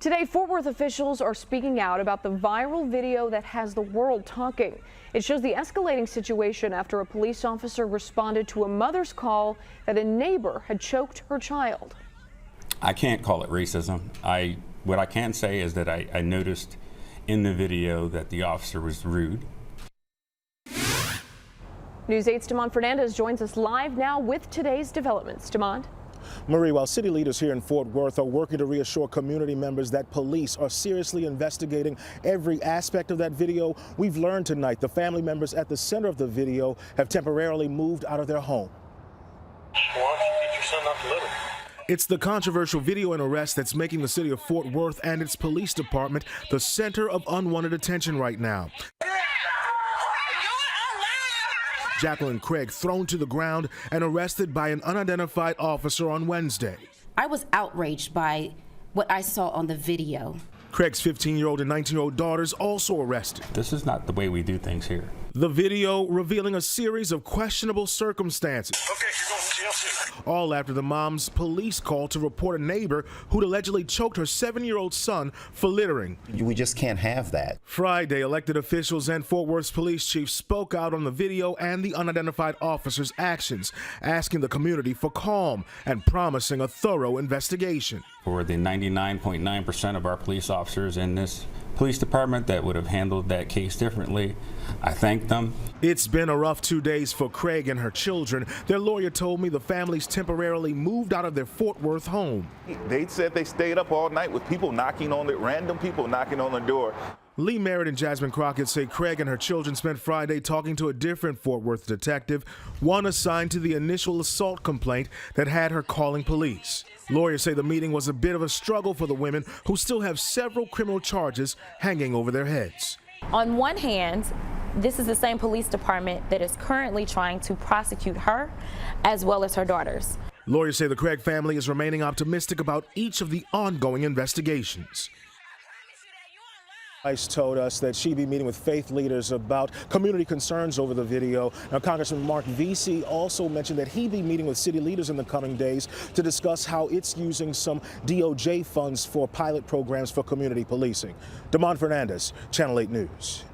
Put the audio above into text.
Today, Fort Worth officials are speaking out about the viral video that has the world talking. It shows the escalating situation after a police officer responded to a mother's call that a neighbor had choked her child. I can't call it racism. What I can say is that I noticed in the video that the officer was rude. News 8's Damon Fernandez joins us live now with today's developments. Damon? Marie, while city leaders here in Fort Worth are working to reassure community members that police are seriously investigating every aspect of that video, we've learned tonight the family members at the center of the video have temporarily moved out of their home. Why don't you teach your son not to litter? It's the controversial video and arrest that's making the city of Fort Worth and its police department the center of unwanted attention right now. Jacqueline Craig thrown to the ground and arrested by an unidentified officer on Wednesday. I was outraged by what I saw on the video. Craig's 15-year-old and 19-year-old daughters also arrested. This is not the way we do things here. The video revealing a series of questionable circumstances. Okay, you're going to jail soon. All after the mom's police call to report a neighbor who'd allegedly choked her 7-year-old son for littering. We just can't have that. Friday, elected officials and Fort Worth's police chief spoke out on the video and the unidentified officer's actions, asking the community for calm and promising a thorough investigation. For the 99.9% of our police officers in this police department that would have handled that case differently, I thank them. It's been a rough 2 days for Craig and her children. Their lawyer told me the families temporarily moved out of their Fort Worth home. They said they stayed up all night with people knocking on it, random people knocking on the door. Lee Merritt and Jasmine Crockett say Craig and her children spent Friday talking to a different Fort Worth detective, one assigned to the initial assault complaint that had her calling police. Lawyers say the meeting was a bit of a struggle for the women who still have several criminal charges hanging over their heads. On one hand, this is the same police department that is currently trying to prosecute her as well as her daughters. Lawyers say the Craig family is remaining optimistic about each of the ongoing investigations. Ice told us that she'd be meeting with faith leaders about community concerns over the video. Now, Congressman Mark Vesey also mentioned that he'd be meeting with city leaders in the coming days to discuss how it's using some DOJ funds for pilot programs for community policing. Damon Fernandez, Channel 8 News.